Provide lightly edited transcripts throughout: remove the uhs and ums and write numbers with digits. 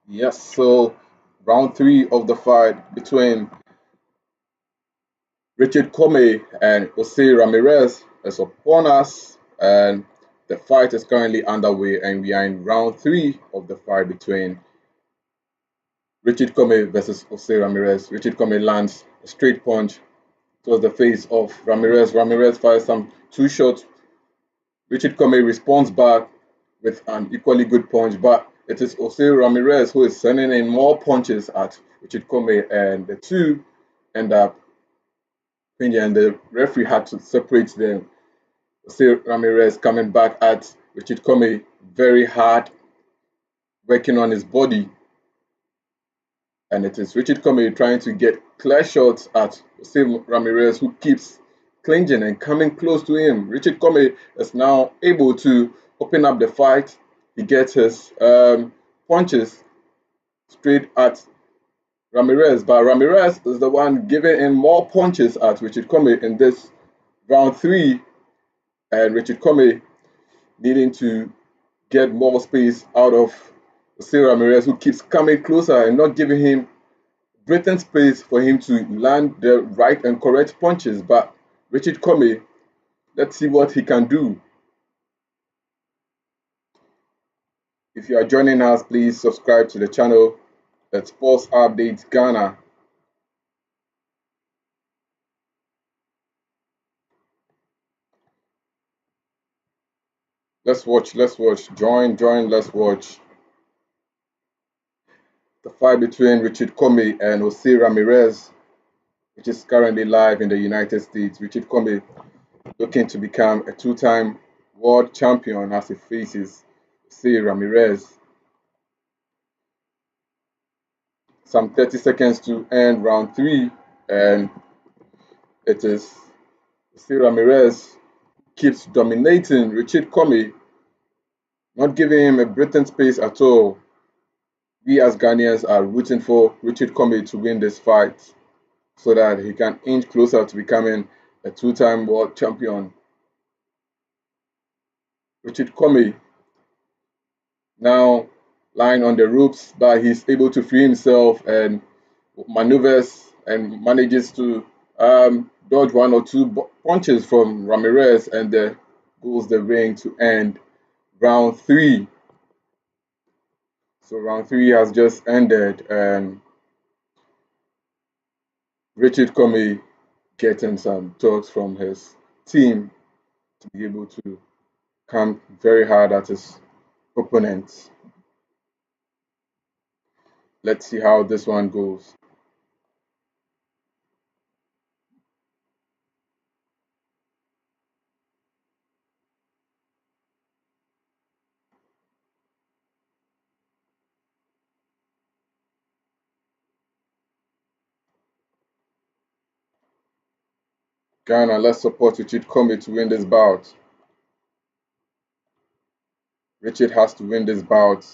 Yes, so round three of the fight between Richard Commey and Jose Ramirez is upon us, and the fight is currently underway, and we are in round three of the fight between Richard Commey versus Jose Ramirez. Richard Commey lands a straight punch towards the face of Ramirez. Ramirez fires some two shots. Richard Commey responds back with an equally good punch, but it is Jose Ramirez who is sending in more punches at Richard Commey, and the two end up pinning, and the referee had to separate them. Jose Ramirez coming back at Richard Commey very hard, working on his body, and it is Richard Commey trying to get clear shots at Jose Ramirez, who keeps clinging and coming close to him. Richard Commey is now able to open up the fight. He gets his punches straight at Ramirez, but Ramirez is the one giving in more punches at Richard Commey in this round three, and Richard Commey needing to get more space out of Jose Ramirez, who keeps coming closer and not giving him breathing space for him to land the right and correct punches. But Richard Commey, let's see what he can do. If you are joining us, please subscribe to the channel at Sports Updates Ghana. Let's watch. Join, let's watch the fight between Richard Commey and Jose Ramirez, which is currently live in the United States. Richard Commey looking to become a two-time world champion as he faces Jose Ramirez. Some 30 seconds to end round three, and it is Jose Ramirez keeps dominating Richard Commey, not giving him a breathing space at all. We as Ghanaians are rooting for Richard Commey to win this fight so that he can inch closer to becoming a two-time world champion. Richard Commey now lying on the ropes, but he's able to free himself and maneuvers and manages to dodge one or two punches from Ramirez, and there goes the ring to end round three. So round three has just ended, and Richard Commey getting some talks from his team to be able to come very hard at his opponents. Let's see how this one goes. Ghana, let's support Richard Commey to win this bout. Richard has to win this bout.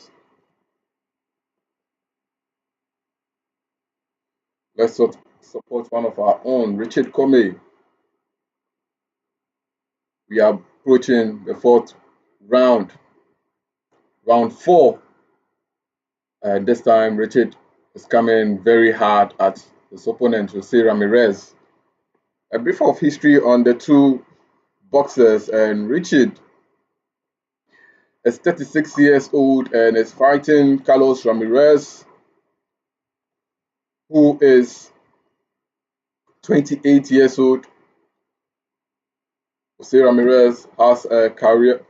Let's support one of our own, Richard Commey. We are approaching the fourth round, round four. And this time, Richard is coming very hard at his opponent, Jose Ramirez. A brief of history on the two boxers, and Richard is 36 years old and is fighting Carlos Ramirez, who is 28 years old. Jose Ramirez has a career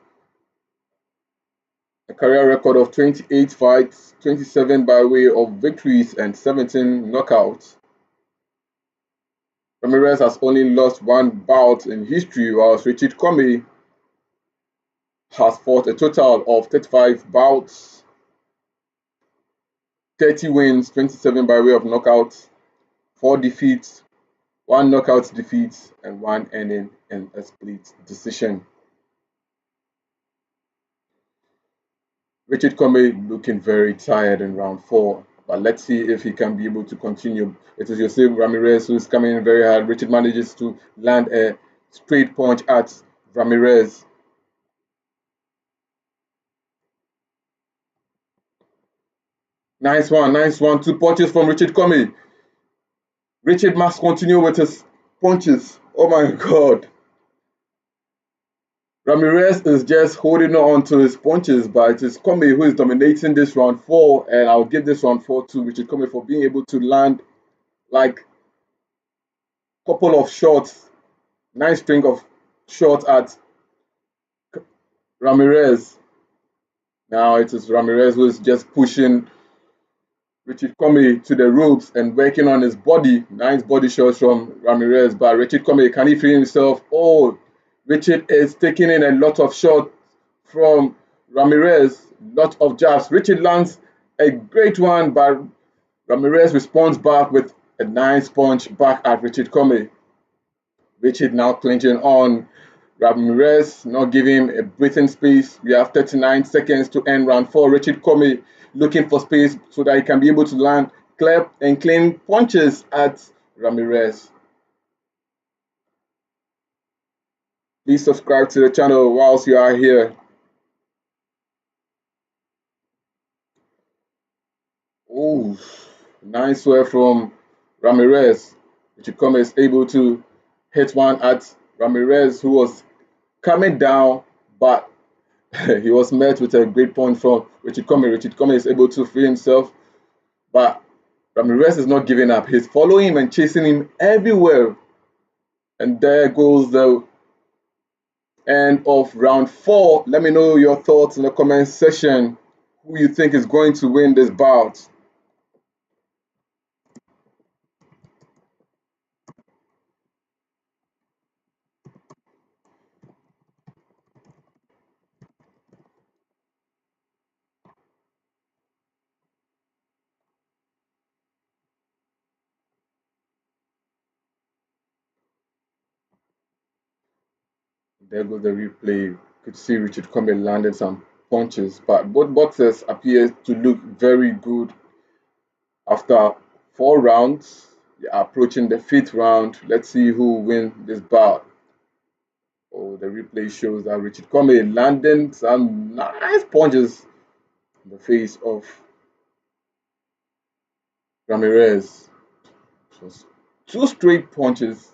record of 28 fights, 27 by way of victories and 17 knockouts. Ramirez has only lost one bout in history, whilst Richard Commey has fought a total of 35 bouts, 30 wins, 27 by way of knockouts, 4 defeats, 1 knockout defeat, and 1 ending in a split decision. Richard Commey looking very tired in round four, but let's see if he can be able to continue. It is Jose Ramirez who is coming in very hard. Richard manages to land a straight punch at Ramirez. Nice one, nice one. Two punches from Richard Commey. Richard must continue with his punches. Oh my God. Ramirez is just holding on to his punches, but it is Commey who is dominating this round four, and I'll give this round four to Richard Commey for being able to land like a couple of shots, nice string of shots at Ramirez. Now it is Ramirez who is just pushing Richard Commey to the ropes and working on his body. Nice body shots from Ramirez, but Richard Commey, can he feel himself? Oh, Richard is taking in a lot of shots from Ramirez, lot of jabs. Richard lands a great one, but Ramirez responds back with a nice punch back at Richard Commey. Richard now clinching on Ramirez, not giving him a breathing space. We have 39 seconds to end round four. Richard Commey looking for space so that he can be able to land clear and clean punches at Ramirez. Please subscribe to the channel whilst you are here. Oh, nice swear from Ramirez. Richard Commey is able to hit one at Ramirez, who was coming down, but he was met with a great point from Richard Commey. Richard Commey is able to free himself, but Ramirez is not giving up. He's following him and chasing him everywhere. And there goes the end of round four. Let me know your thoughts in the comment section. Who you think is going to win this bout? There goes the replay. Could see Richard Commey landed some punches, but both boxers appear to look very good after four rounds. They are approaching the fifth round. Let's see who wins this bout. Oh, the replay shows that Richard Commey landing some nice punches in the face of Ramirez. Just two straight punches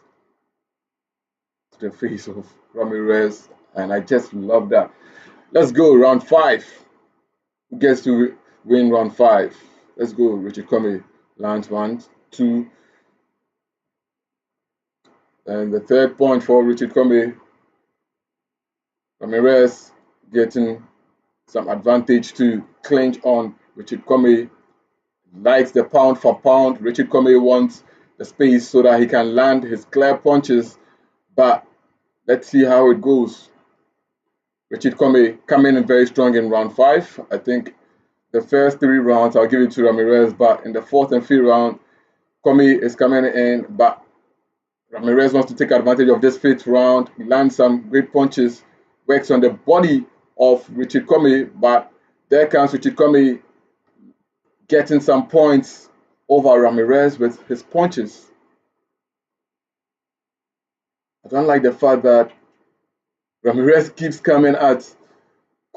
to the face of Ramirez, and I just love that. Let's go, round five. Who gets to win round five? Let's go, Richard Commey lands one, two, and the third point for Richard Commey. Ramirez getting some advantage to clinch on. Richard Commey likes the pound for pound. Richard Commey wants the space so that he can land his clear punches, but let's see how it goes. Richard Commey coming in very strong in round five. I think the first three rounds I'll give it to Ramirez, but in the fourth and fifth round, Commey is coming in, but Ramirez wants to take advantage of this fifth round, land some great punches, works on the body of Richard Commey, but there comes Richard Commey getting some points over Ramirez with his punches. I don't like the fact that Ramirez keeps coming at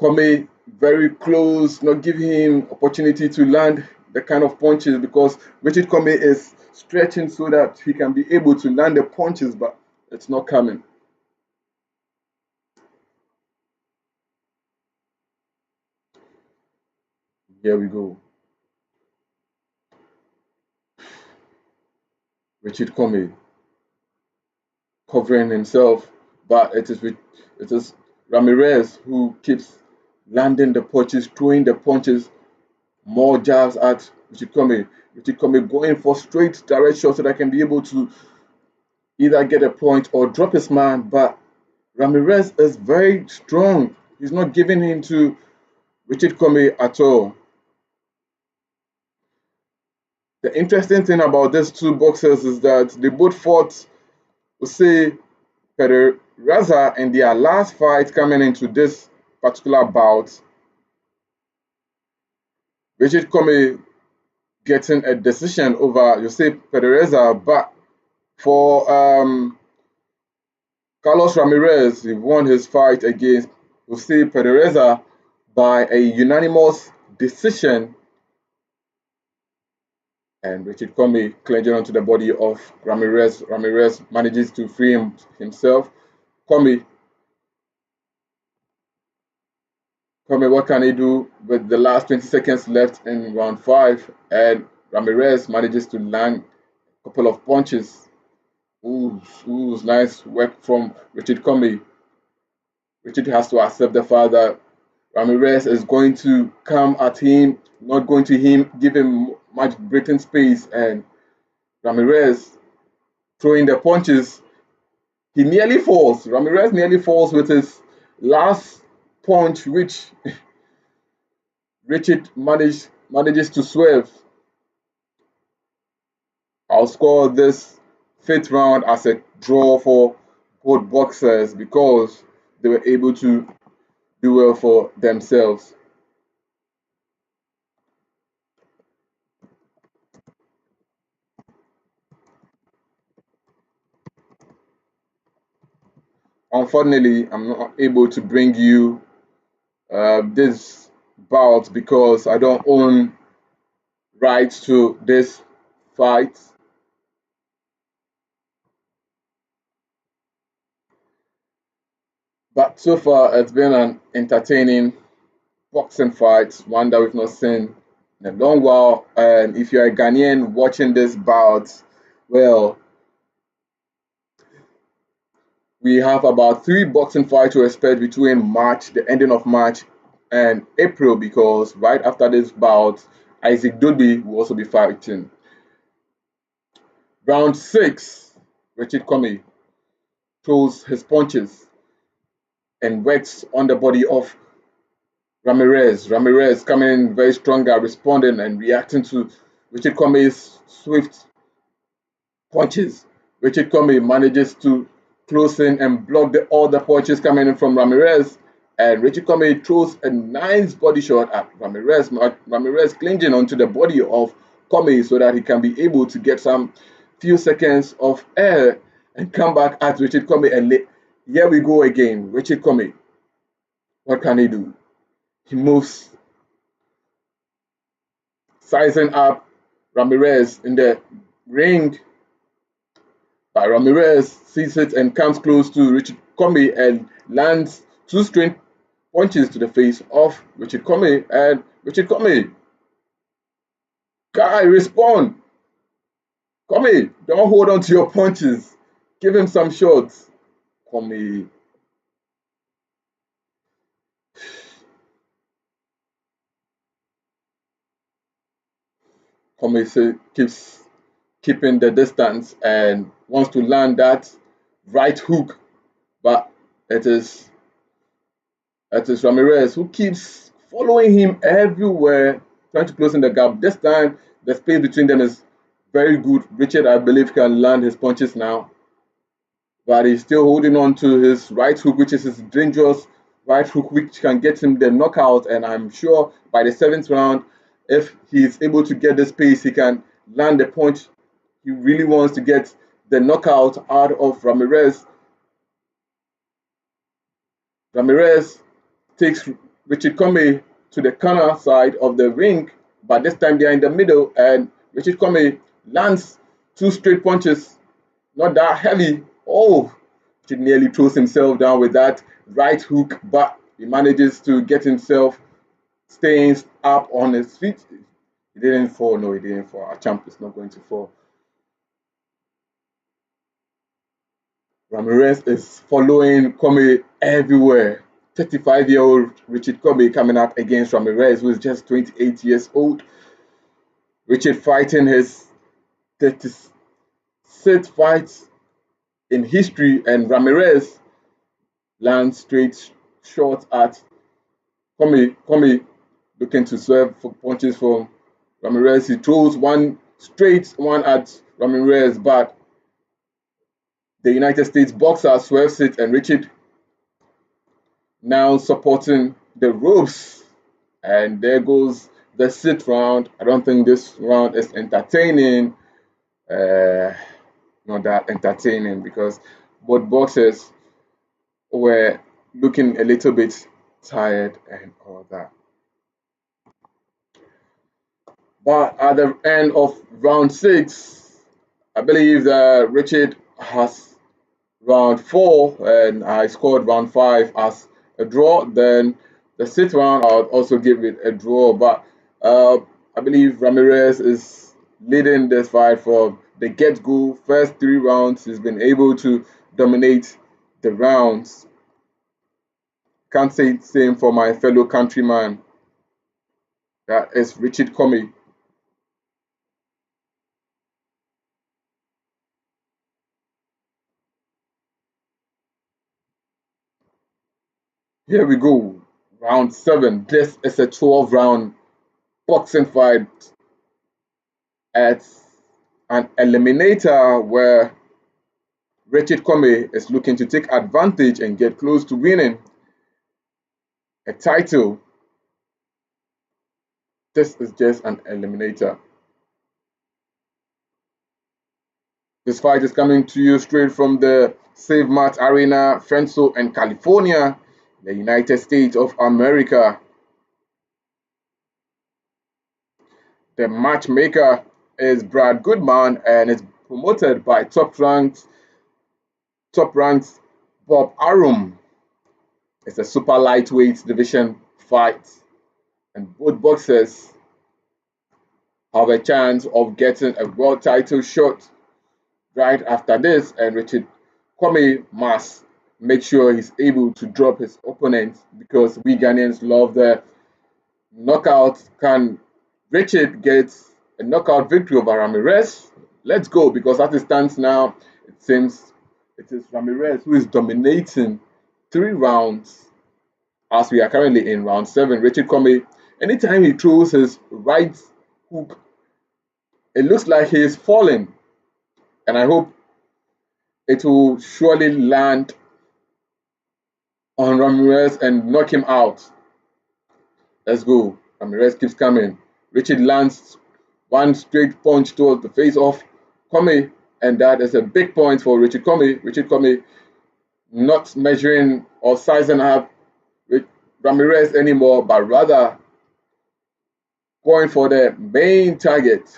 Commey very close, not giving him opportunity to land the kind of punches, because Richard Commey is stretching so that he can be able to land the punches, but it's not coming. Here we go. Richard Commey covering himself, but it is Ramirez who keeps landing the punches, throwing the punches, more jabs at Richard Commey. Richard Commey going for straight direct shots so that I can be able to either get a point or drop his man, but Ramirez is very strong. He's not giving in to Richard Commey at all. The interesting thing about these two boxers is that they both fought, we say, Raza in their last fight coming into this particular bout. Richard Commey getting a decision over Jose Pedreza, but for Carlos Ramirez, he won his fight against Jose Pedreza by a unanimous decision. and Richard Commey clinging onto the body of Ramirez. Ramirez manages to free himself. Commey, what can he do with the last 20 seconds left in round 5? And Ramirez manages to land a couple of punches. Ooh, nice work from Richard Commey. Richard has to accept the fact that Ramirez is going to come at him, not going to give him much breathing space, and Ramirez throwing the punches. He nearly falls. Ramirez nearly falls with his last punch, which Richard manages to swerve. I'll score this 5th round as a draw for both boxers because they were able to do well for themselves. Unfortunately, I'm not able to bring you this bout because I don't own rights to this fight. But so far, it's been an entertaining boxing fight, one that we've not seen in a long while. And if you're a Ghanaian watching this bout, well, we have about 3 boxing fights to expect between March, the ending of March, and April, because right after this bout, Isaac Dudley will also be fighting. Round 6, Richard Commey throws his punches and works on the body of Ramirez. Ramirez coming in very stronger, responding and reacting to Richard Commey's swift punches. Richard Commey manages to close in and block all the punches coming in from Ramirez. And Richard Commey throws a nice body shot at Ramirez. Ramirez clinging onto the body of Commey so that he can be able to get some few seconds of air and come back at Richard Commey. And here we go again. Richard Commey, what can he do? He moves, sizing up Ramirez in the ring. But Ramirez sees it and comes close to Richard Commey and lands 2 straight punches to the face of Richard Commey. And Richard Commey, guy, respond. Commey, don't hold on to your punches. Give him some shots. Commey. Keeps keeping the distance and wants to land that right hook, but it is Ramirez who keeps following him everywhere, trying to close in the gap. This time, the space between them is very good. Richard, I believe, can land his punches now, but he's still holding on to his right hook, which is his dangerous right hook, which can get him the knockout. And I'm sure by the 7th round, if he's able to get the space, he can land the punch. He really wants to get the knockout out of Ramirez. Ramirez takes Richard Commey to the corner side of the ring, but this time they're in the middle, and Richard Commey lands 2 straight punches, not that heavy. Oh, he nearly throws himself down with that right hook, but he manages to get himself staying up on his feet. He didn't fall. No, he didn't fall. Our champ is not going to fall. Ramirez is following Commey everywhere. 35-year-old Richard Commey coming up against Ramirez, who is just 28 years old. Richard fighting his 36th fight in history, and Ramirez lands straight shots at Commey. Commey looking to serve for punches from Ramirez. He throws one straight one at Ramirez, but the United States boxer swerves it, and Richard now supporting the ropes. And there goes the 6th round. I don't think this round is entertaining. Not that entertaining because both boxers were looking a little bit tired and all that. But at the end of round 6, I believe that Richard has round 4 and I scored round 5 as a draw. Then the sixth round, I would also give it a draw. But I believe Ramirez is leading this fight from the get go. First 3 rounds, he's been able to dominate the rounds. Can't say the same for my fellow countryman, that is Richard Commey. Here we go. Round 7. This is a 12 round boxing fight. It's an eliminator where Richard Commey is looking to take advantage and get close to winning a title. This is just an eliminator. This fight is coming to you straight from the Save Mart Arena, Fresno, and California, the United States of America. The matchmaker is Brad Goodman and is promoted by top ranked Bob Arum. It's a super lightweight division fight, and both boxers have a chance of getting a world title shot right after this. And Richard Commey must make sure he's able to drop his opponent because we Ghanaians love the knockout. Can Richard get a knockout victory over Ramirez? Let's go, because as it stands now, it seems it is Ramirez who is dominating 3 rounds as we are currently in round 7. Richard Commey, anytime he throws his right hook, it looks like he is falling, and I hope it will surely land on Ramirez and knock him out. Let's go. Ramirez keeps coming. Richard lands one straight punch towards the face of Commey, and that is a big point for Richard Commey. Richard Commey not measuring or sizing up with Ramirez anymore, but rather going for the main target.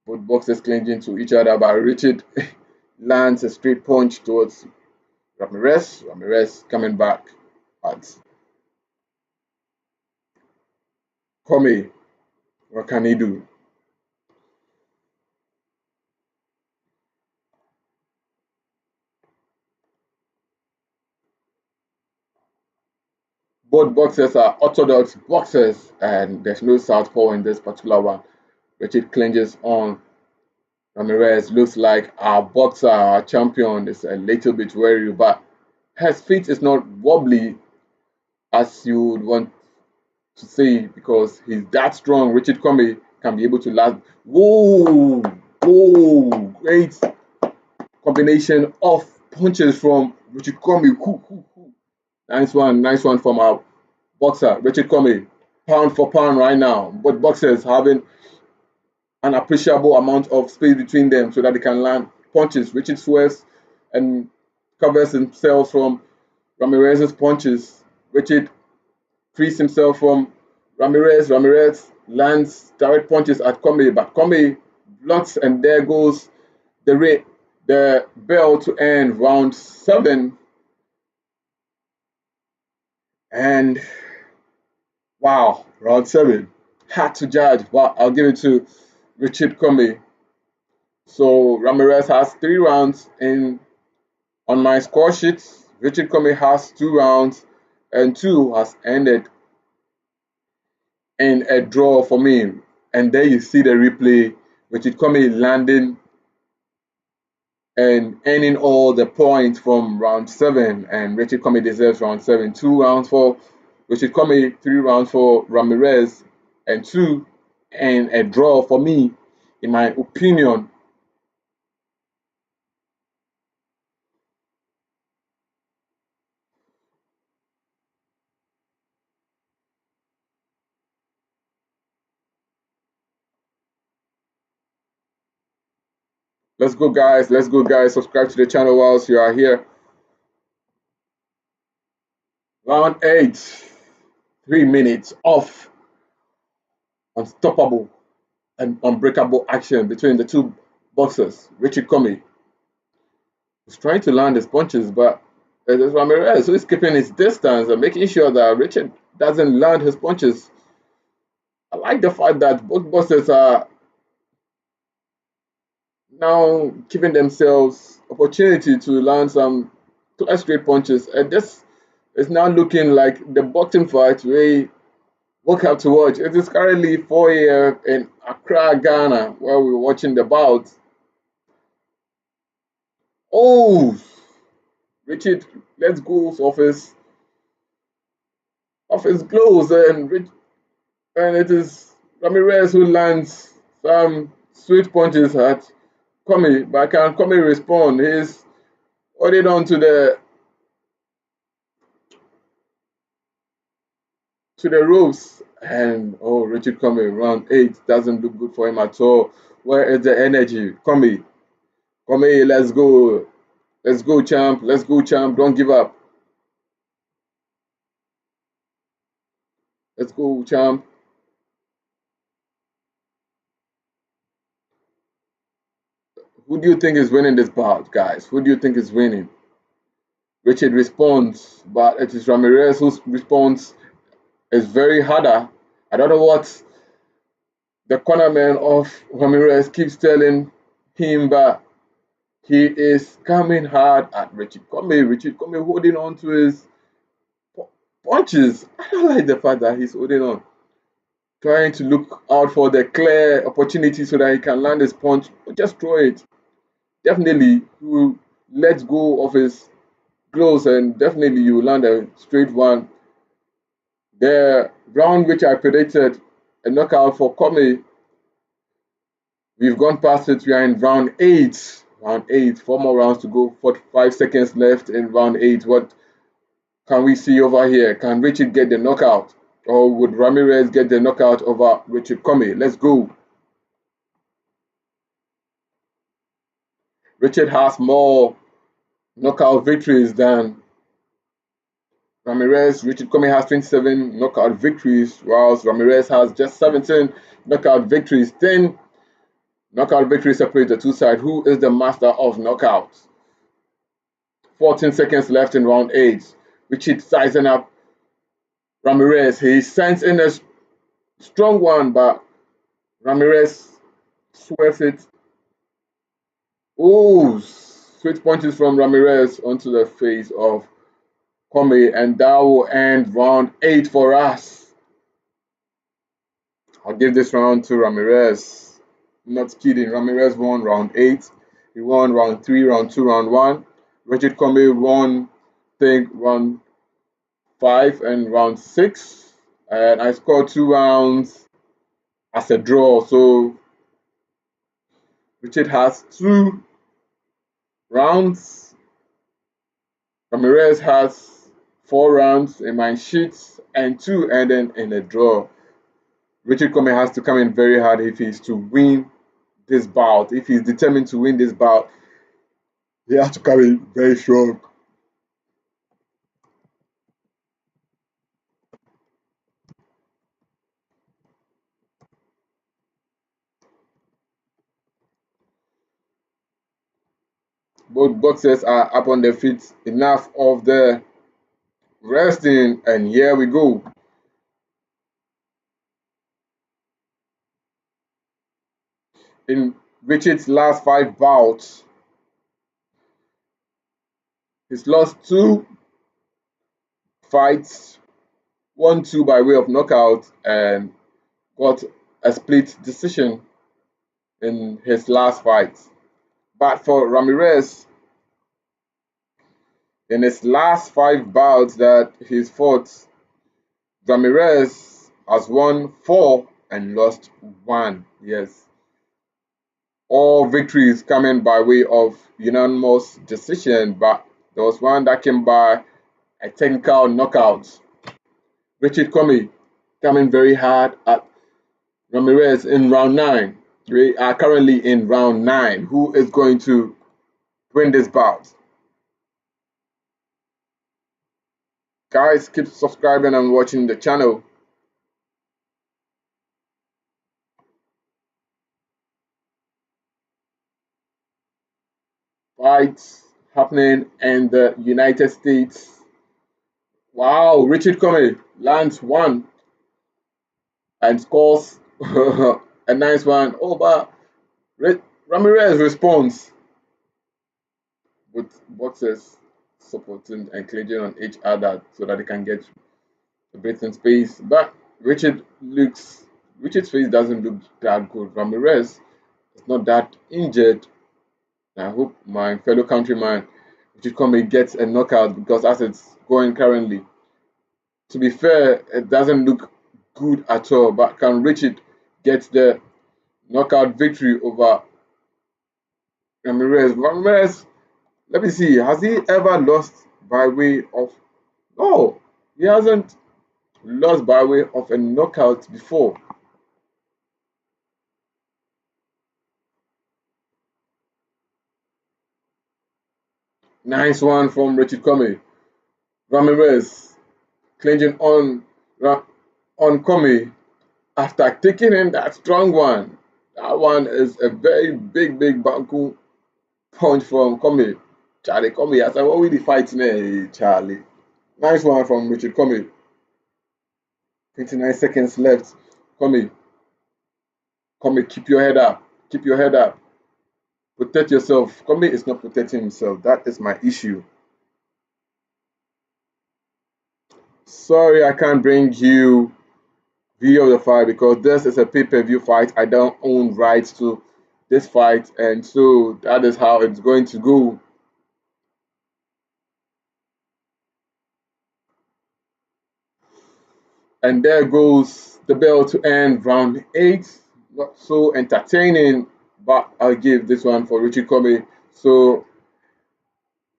Both boxers clinging to each other, but Richard lands a straight punch towards Ramirez. Ramirez coming back at Commey. What can he do? Both boxers are orthodox boxers, and there's no southpaw in this particular one. Richard clinches on Ramirez. Looks like our boxer, our champion, is a little bit wary, but his feet is not wobbly as you would want to say because he's that strong. Richard Commey can be able to last. Whoa, whoa, great combination of punches from Richard Commey. Nice one from our boxer, Richard Commey. Pound for pound right now. Both boxers having an appreciable amount of space between them so that they can land punches. Richard swerves and covers himself from Ramirez's punches. Richard frees himself from Ramirez. Ramirez lands direct punches at Commey, but Commey blocks, and there goes the bell to end round 7. And wow, round 7. Hard to judge, but I'll give it to Richard Commey. So Ramirez has 3 rounds in on my score sheet. Richard Commey has 2 rounds, and 2 has ended in a draw for me. And there you see the replay, Richard Commey landing and earning all the points from round 7. And Richard Commey deserves round 7. 2 rounds for Richard Commey, 3 rounds for Ramirez, and 2 and a draw for me, in my opinion. Let's go, guys. Let's go, guys. Subscribe to the channel whilst you are here. Round 8. 3 minutes off. unstoppable and unbreakable action between the two boxers. Richard Commey is trying to land his punches, but it is Ramirez who is keeping his distance and making sure that Richard doesn't land his punches. I like the fact that both boxers are now giving themselves opportunity to land some clear straight punches, and this is now looking like the boxing fight we woke up to watch. It is currently 4 a.m. in Accra, Ghana, where we're watching the bout. Oh, Richard lets go of his gloves, and it is Ramirez who lands some sweet punches at Commey, but can Commey respond? He's holding on to the ropes, and oh, Richard Commey, round 8 doesn't look good for him at all. Where is the energy? Commey, let's go, champ, let's go, champ. Don't give up. Let's go, champ. Who do you think is winning this bout, guys? Who do you think is winning? Richard responds, but it is Ramirez whose response is very harder. I don't know what the cornerman of Ramirez keeps telling him, but he is coming hard at Richard Commey. Richard Commey holding on to his punches. I don't like the fact that he's holding on, trying to look out for the clear opportunity so that he can land his punch. Just throw it. Definitely, he will let go of his gloves and definitely you will land a straight one. The round which I predicted a knockout for Commey, we've gone past it. We are in round 8. Round 8, 4 more rounds to go. 45 seconds left in round 8. What can we see over here? Can Richard get the knockout? Or would Ramirez get the knockout over Richard Commey? Let's go. Richard has more knockout victories than Ramirez. Richard Commey has 27 knockout victories, whilst Ramirez has just 17 knockout victories. 10 knockout victories separate the two sides. Who is the master of knockouts? 14 seconds left in round 8. Richard sizing up Ramirez. He sends in a strong one, but Ramirez swerves it. Oh, sweet punches from Ramirez onto the face of Commey, and that will end round 8 for us. I'll give this round to Ramirez. Not kidding. Ramirez won round 8. He won round 3, round 2, round 1. Richard Commey won, I think, round 5 and round 6. And I scored 2 rounds as a draw. So Richard has 2 rounds. Ramirez has 4 rounds in my sheets and 2 ending in a draw. Richard Commey has to come in very hard if he's to win this bout. If he's determined to win this bout, he has to come in very strong. Both boxers are up on their feet. Enough of the resting, and here we go. In Richard's last 5 bouts, he's lost 2 fights, won 2 by way of knockout, and got a split decision in his last fight. But for Ramirez, in his last 5 bouts that he's fought, Ramirez has won 4 and lost 1. Yes, all victories coming by way of unanimous decision, but there was one that came by a technical knockout. Richard Commey coming very hard at Ramirez in round 9. We are currently in round 9. Who is going to win this bout? Guys, keep subscribing and watching the channel. happening in the United States. Wow, Richard Commey lands one and scores a nice one. Oh, but Ramirez responds with boxers supporting and clinging on each other so that they can get a breathing space. But Richard's face doesn't look that good. Ramirez is not that injured. I hope my fellow countryman Richard Commey gets a knockout because as it's going currently, to be fair, it doesn't look good at all. But can Richard get the knockout victory over Ramirez? Ramirez, let me see, has he ever lost by way of. No, he hasn't lost by way of a knockout before. Nice one from Richard Commey. Ramirez clinging on Commey after taking in that strong one. That one is a very big banku punch from Commey. Charlie Commey, I said, what will the fight now, Charlie? Nice one from Richard Commey. 29 seconds left. Commey, Commey, keep your head up. Keep your head up. Protect yourself. Commey is not protecting himself. That is my issue. Sorry, I can't bring you video of the fight because this is a pay-per-view fight. I don't own rights to this fight, and so that is how it's going to go. And there goes the bell to end round 8. Not so entertaining, but I'll give this one for Richie Commey. So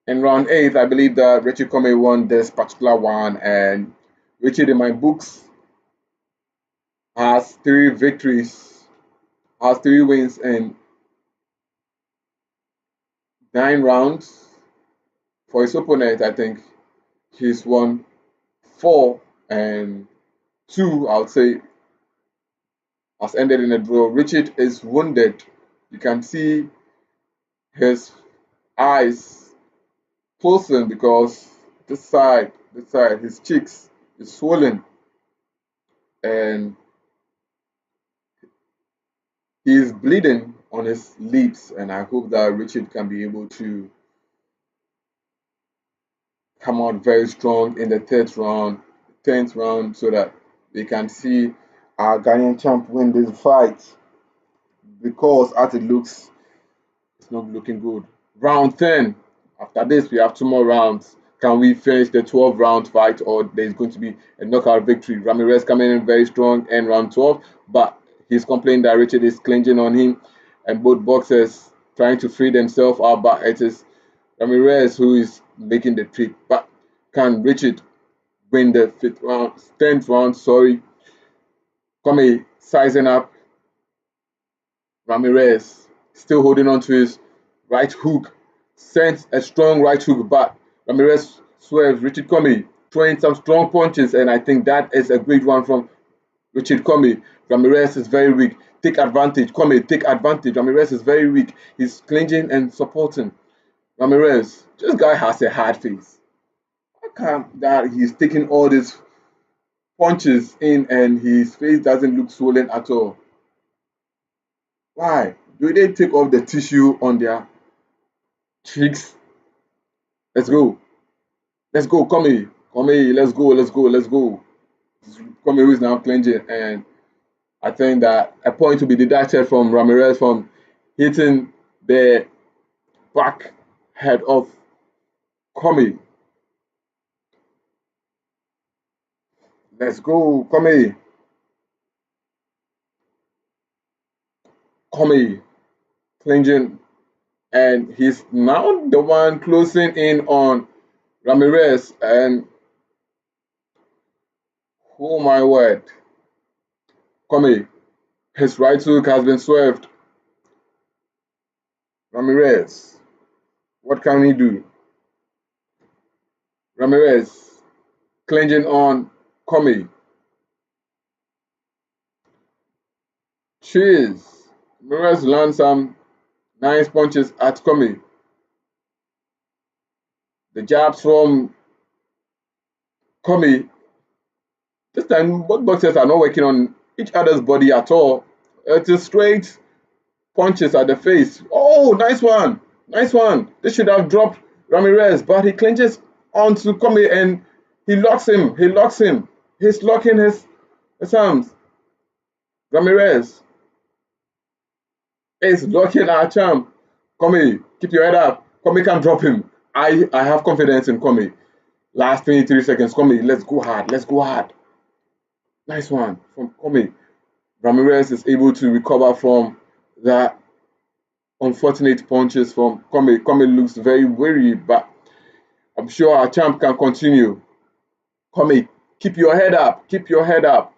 in round 8, I believe that Richie Commey won this particular one, and Richie in my books has 3 victories, has 3 wins in 9 rounds. For his opponent, I think he's won 4 and 2, I would say, has ended in a draw. Richard is wounded. You can see his eyes closing because this side, his cheeks is swollen and he is bleeding on his lips. And I hope that Richard can be able to come out very strong in the third round, 10th round, so that we can see our Ghanaian champ win this fight because as it looks, it's not looking good. Round 10. After this, we have 2 more rounds. Can we finish the 12-round fight or there's going to be a knockout victory? Ramirez coming in very strong in round 12, but he's complaining that Richard is clinging on him and both boxers trying to free themselves out, but it is Ramirez who is making the trip. But can Richard win the 5th round, 10th round? Sorry. Commey sizing up Ramirez, still holding on to his right hook, sends a strong right hook, but Ramirez swerves. Richard Commey throwing some strong punches, and I think that is a great one from Richard Commey. Ramirez is very weak. Take advantage. Commey, take advantage. Ramirez is very weak. He's clinging and supporting. Ramirez, this guy has a hard face. How come that he's taking all these punches in and his face doesn't look swollen at all? Why? Do they take off the tissue on their cheeks? Let's go. Let's go. Come here. Come here. Let's go. Let's go. Let's go. Come here, who is now clinging. And I think that a point to be deducted from Ramirez from hitting the back head of Commey. Let's go. Commey. Commey clinging. And he's now the one closing in on Ramirez. And oh my word. Commey. His right hook has been swerved. Ramirez. What can he do? Ramirez clinging on Commey. Cheers. Ramirez lands some nice punches at Commey. The jabs from Commey. This time, both boxers are not working on each other's body at all. It is straight punches at the face. Oh, nice one. Nice one. This should have dropped Ramirez, but he clinches onto Commey and he locks him. He locks him. He's locking his arms. Ramirez is locking our champ. Commey, keep your head up. Commey can drop him. I have confidence in Commey. Last 23 seconds. Commey, let's go hard. Let's go hard. Nice one from Commey. Ramirez is able to recover from that unfortunate punches from Commey. Commey looks very weary, but I'm sure our champ can continue. Commey, keep your head up. Keep your head up.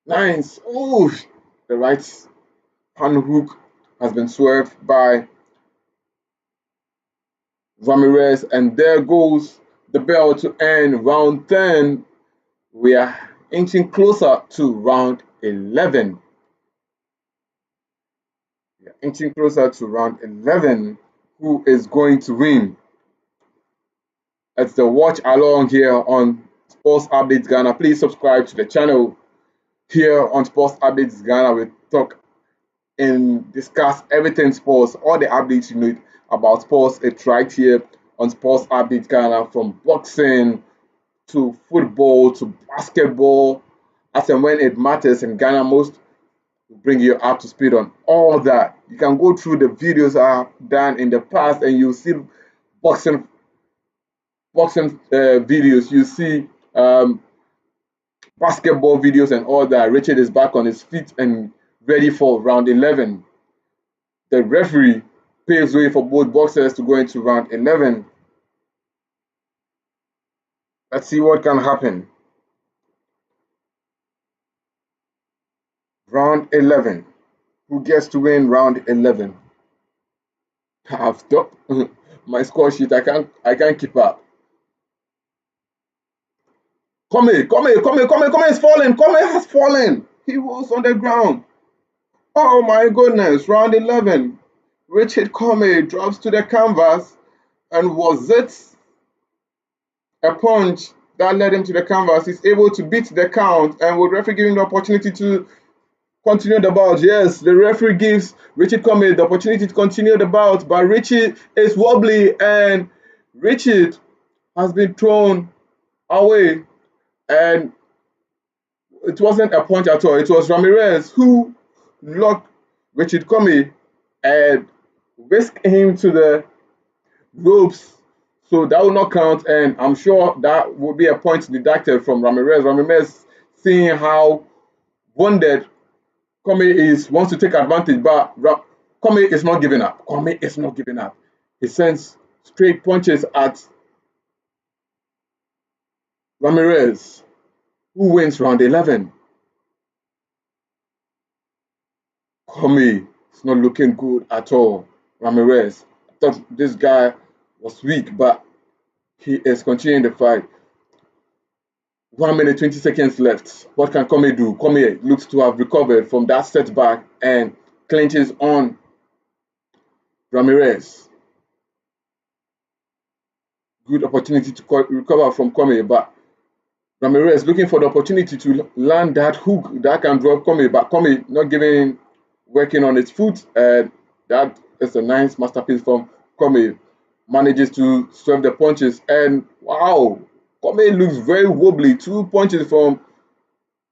Nice. Oh, the right hand hook has been swerved by Ramirez, and there goes the bell to end round 10. We are inching closer to round 11. We are inching closer to round 11. Who is going to win? It's the watch along here on Sports Updates Ghana. Please subscribe to the channel. Here on Sports Updates Ghana, we talk and discuss everything sports, all the updates you need about sports. It's right here on Sports Updates Ghana, from boxing to football to basketball, as and when it matters in Ghana most, will bring you up to speed on all that. You can go through the videos I've done in the past and you'll see boxing videos, you see basketball videos and all that. Richard is back on his feet and ready for round 11. The referee paves way for both boxers to go into round 11. Let's see what can happen. Round 11. Who gets to win round 11? I've stopped my score sheet. I can't keep up. Commey is falling. Commey has fallen. He was on the ground. Oh my goodness. Round 11. Richard Commey drops to the canvas, and was it a punch that led him to the canvas? He's able to beat the count, and with referee giving the opportunity to continue the bout. Yes, the referee gives Richard Commey the opportunity to continue the bout, but Richard is wobbly and Richard has been thrown away, and it wasn't a punch at all. It was Ramirez who locked Richard Commey and whisked him to the ropes. So that will not count, and I'm sure that will be a point deducted from Ramirez. Ramirez, seeing how wounded Commey wants to take advantage, but Commey is not giving up. Commey is not giving up. He sends straight punches at Ramirez, who wins round 11. Commey is not looking good at all. Ramirez, I thought this guy was weak, but he is continuing the fight. 1 minute 20 seconds left. What can Commey do? Commey looks to have recovered from that setback and clinches on Ramirez. Good opportunity to recover from Commey, but Ramirez looking for the opportunity to land that hook that can drop Commey, but Commey not giving, working on his foot, and that is a nice masterpiece from Commey. Manages to swerve the punches, and wow, Commey looks very wobbly. 2 punches from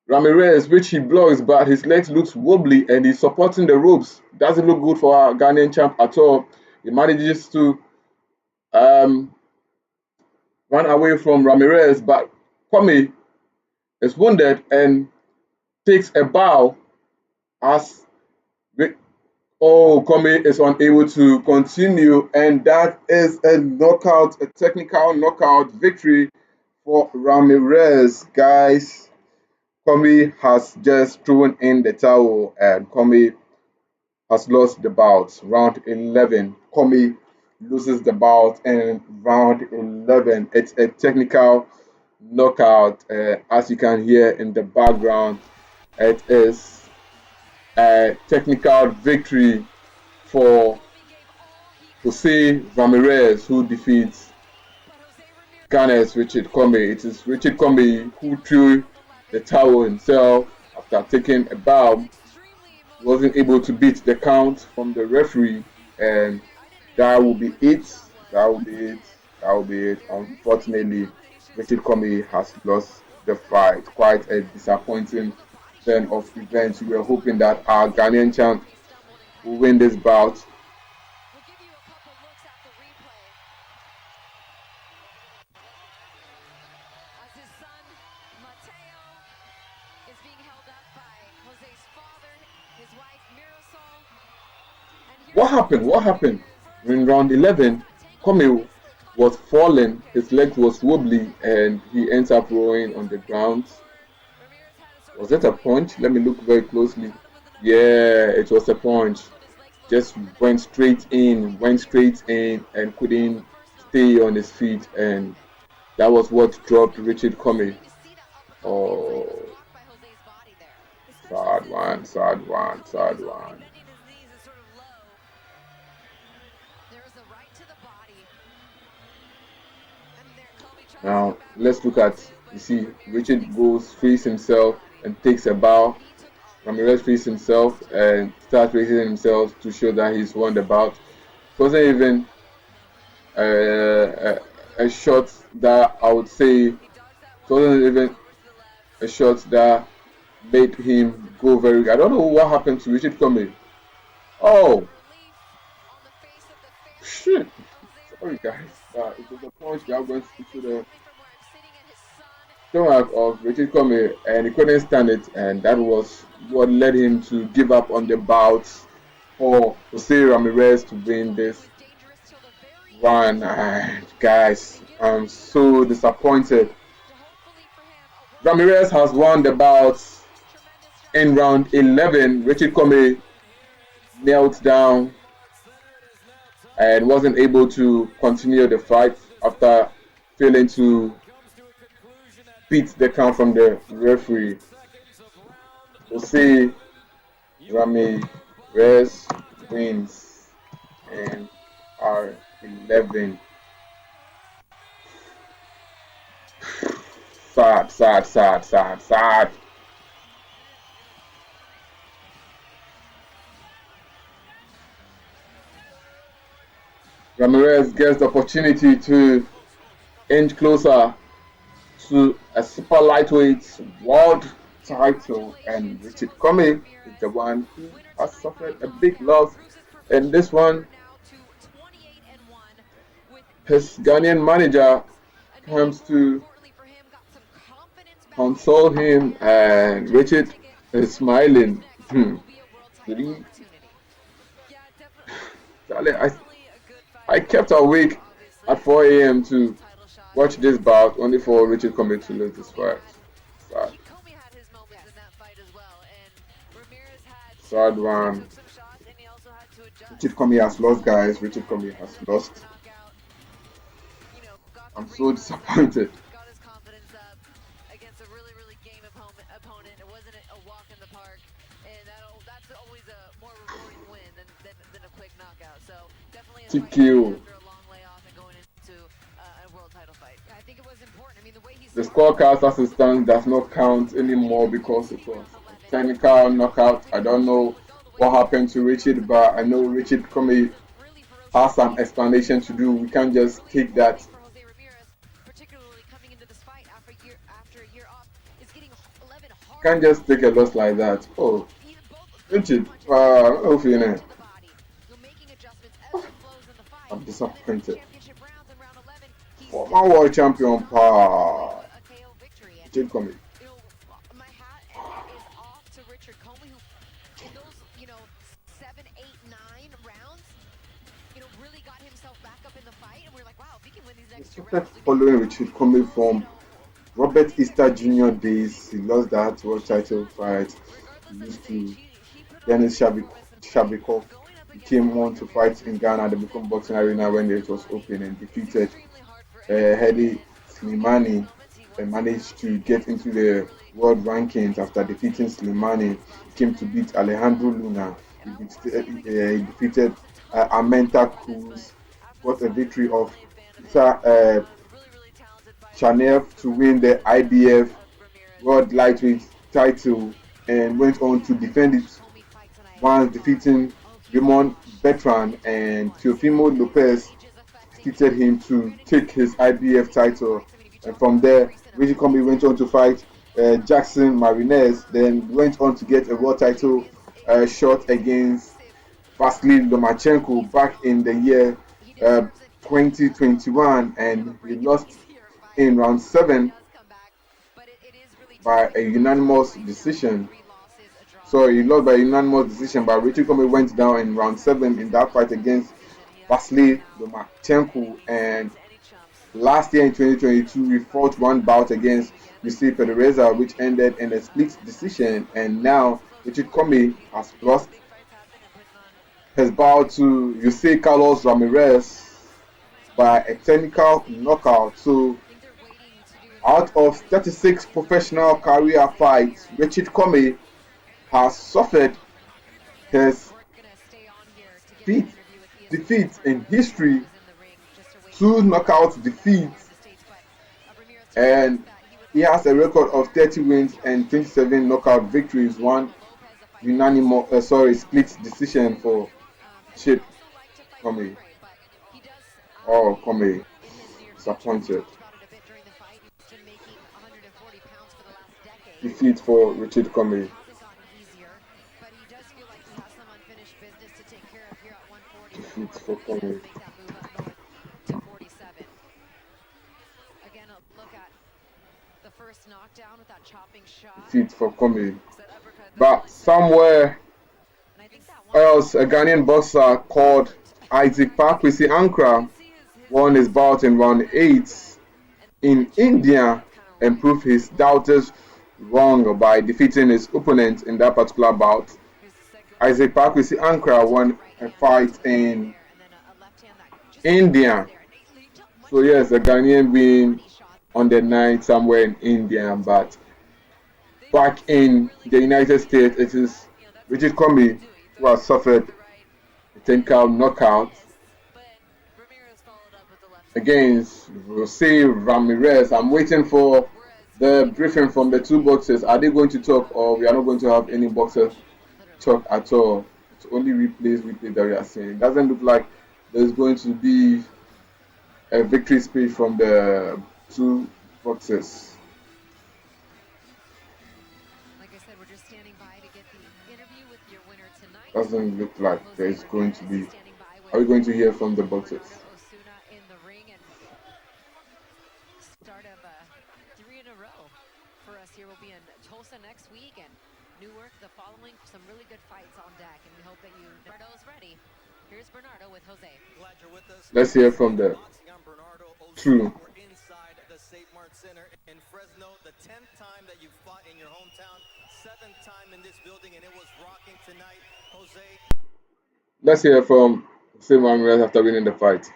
Ramirez, which he blocks, but his legs looks wobbly and he's supporting the ropes. Doesn't look good for our Ghanaian champ at all. He manages to run away from Ramirez, but Commey is wounded and takes a bow as Commey is unable to continue, and that is a knockout, a technical knockout victory for Ramirez, guys. Commey has just thrown in the towel, and Commey has lost the bout. Round 11, Commey loses the bout in round 11. It's a technical knockout, as you can hear in the background. It is a technical victory for Jose Ramirez, who defeats Ghana's Richard Commey. It is Richard Commey who threw the towel himself after taking a bow. He wasn't able to beat the count from the referee, and that will be it. That will be it. That will be it. Unfortunately, Richard Commey has lost the fight. Quite a disappointing turn of events. We were hoping that our Ghanaian champ will win this bout. What happened? What happened? In round 11, Commey was falling, his leg was wobbly, and he ends up rolling on the ground. Was it a punch? Let me look very closely. Yeah, it was a punch. Just went straight in, and couldn't stay on his feet, and that was what dropped Richard Commey. Oh, sad one, sad one, sad one. Now let's look at, you see, Richard goes, frees himself and takes a bow. Ramirez frees himself and starts raising himself to show that he's won the bout. It wasn't even a shot that I would say, it wasn't even a shot that made him go very. I don't know what happened to Richard Commey. Oh, shit. Sorry guys, it was a punch that went into the stomach of Richard Commey, and he couldn't stand it, and that was what led him to give up on the bout for Jose Ramirez to win this one. Guys, I'm so disappointed. Ramirez has won the bout in round 11. Richard Commey knelt down and wasn't able to continue the fight after failing to beat the count from the referee. Jose Ramirez wins in R11. Sad, sad, sad, sad, sad. Ramirez gets the opportunity to inch closer to a super lightweight world title, and Richard Commey is the one who has suffered a big loss in this one. His Ghanaian manager comes to console him, and Richard is smiling. I kept awake at 4 a.m. to watch this bout, only for Richard Commey to lose this fight. Sad. Sad one. Richard Commey has lost, guys. Richard Commey has lost. I'm so disappointed. TQ. The scorecard as it stands does not count anymore because it was a technical knockout. I don't know what happened to Richard, but I know Richard Commey has some explanation to do. We can't just take that. Can't just take a loss like that. Oh, Richard, I'm disappointed. Former world champion, Richard Commey. My hat is off to Richard Commey, who in those, 7, 8, 9 rounds, really got himself back up in the fight, and we're like, wow, if he can win these next 2 rounds. Following Richard Commey from Robert Easter Jr. days, he lost that world title fight. He used to Dennis Shabikov. He came on to fight in Ghana at the Bukom Boxing Arena when it was open and defeated Hedi Slimani and managed to get into the world rankings after defeating Slimani. He came to beat Alejandro Luna. He defeated Armenta Cruz got a victory of Chanev to win the IBF World Lightweight title and went on to defend it once defeating Raymond Bertrand and Teofimo Lopez defeated him to take his IBF title. And from there, Richie Commey went on to fight Jackson Marinez, then went on to get a world title shot against Vasily Lomachenko back in the year uh, 2021, and he lost in round 7 by a unanimous decision. So he lost by unanimous decision, but Richie Commey went down in round 7 in that fight against Vasily Lomachenko. And last year in 2022, he fought one bout against Yusei Pereira, which ended in a split decision. And now Richard Commey has lost his bout to Yusei Carlos Ramirez by a technical knockout. So out of 36 professional career fights, Richard Commey has suffered his fifth defeat in history, 2 knockout defeats, and he has a record of 30 wins and 27 knockout victories, one split decision for Chip Commey. Oh, Commey, disappointed. Defeat for Richard Commey. Defeat for Commey. Defeat for Commey. But somewhere else, a Ghanaian boxer called Isaac Pakwesi Ankra won his bout in round 8 in India and proved his doubters wrong by defeating his opponent in that particular bout. Isaac Pakwesi Ankra won a fight in India. So yes, a Ghanaian being on the night somewhere in India, but back in the United States, it is Richard Commey who has suffered a technical knockout against Jose Ramirez. I'm waiting for the briefing from the two boxers. Are they going to talk, or we are not going to have any boxer talk at all? It's only replays that we are seeing. It doesn't look like there's going to be a victory speech from the two boxers. Like I said, we're just standing by to get the interview with your winner tonight. Doesn't look like there's going to be. Are we going to hear from the boxers? In the ring and start of 3 in a row for us here. We'll be in Tulsa next week and Newark the following. Some really good fights on deck, and we hope that Bernardo's ready. Here's Bernardo with Jose. Glad you're with us. Let's hear from the true. We're inside the State Mart Center in Fresno. The 10th time that you fought in your hometown, 7th time in this building, and it was rocking tonight. Jose. Let's hear from Jose Ramirez after winning the fight.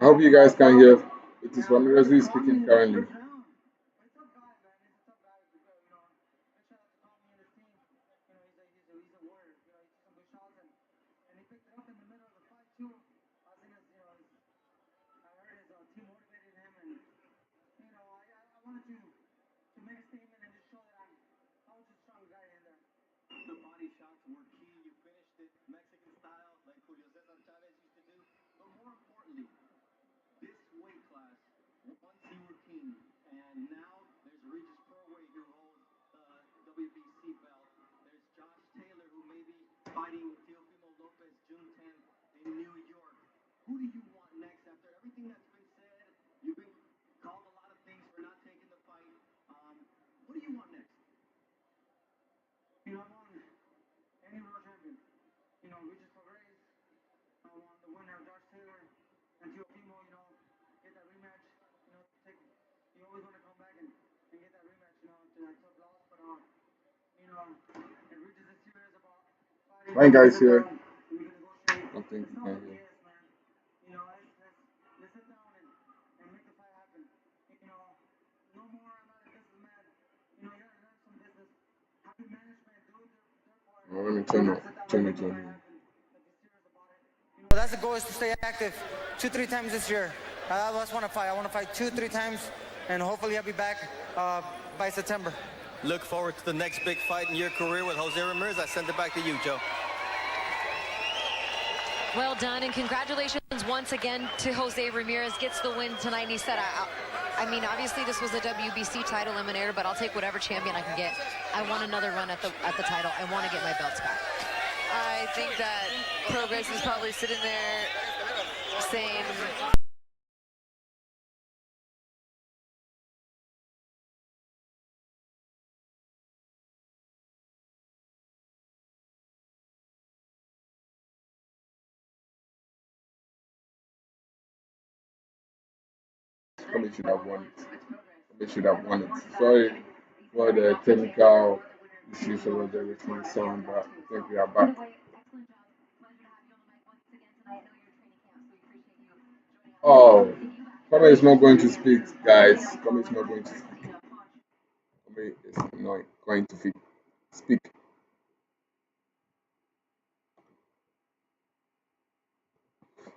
I hope you guys can hear. It is Ramirez who is speaking currently. The body shots were key. You finished it Mexican style, like Julio Cesar Chavez used to do. But more importantly, Fine guys here. I think you can hear. Well, let me turn it on. That's the goal, is to stay active 2-3 times this year. I just want to fight. I want to fight 2-3 times, and hopefully I'll be back by September. Look forward to the next big fight in your career with Jose Ramirez. I send it back to you, Joe. Well done, and congratulations once again to Jose Ramirez. Gets the win tonight, and he said, I mean, obviously this was a WBC title eliminator, but I'll take whatever champion I can get. I want another run at the title. I want to get my belts back. I think that Progress is probably sitting there saying, Commey should have won it. Commey should have won it. Sorry for the technical issues over there with my sound, but I think we are back. Oh, Commey is not going to speak, guys. Commey is not going to speak. Commey is not going to speak.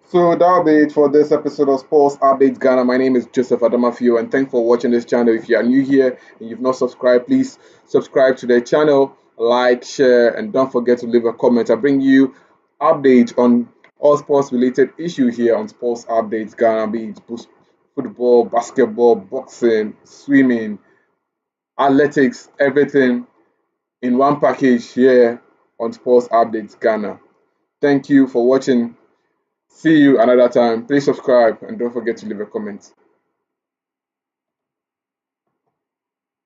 So that'll be it for this episode of Sports Updates Ghana. My name is Joseph Adamafio, and thanks for watching this channel. If you are new here and you've not subscribed, please subscribe to the channel, like, share, and don't forget to leave a comment. I bring you updates on all sports related issues here on Sports Updates Ghana, be it football, basketball, boxing, swimming, athletics, everything in one package here on Sports Updates Ghana. Thank you for watching. See you another time. Please subscribe and don't forget to leave a comment.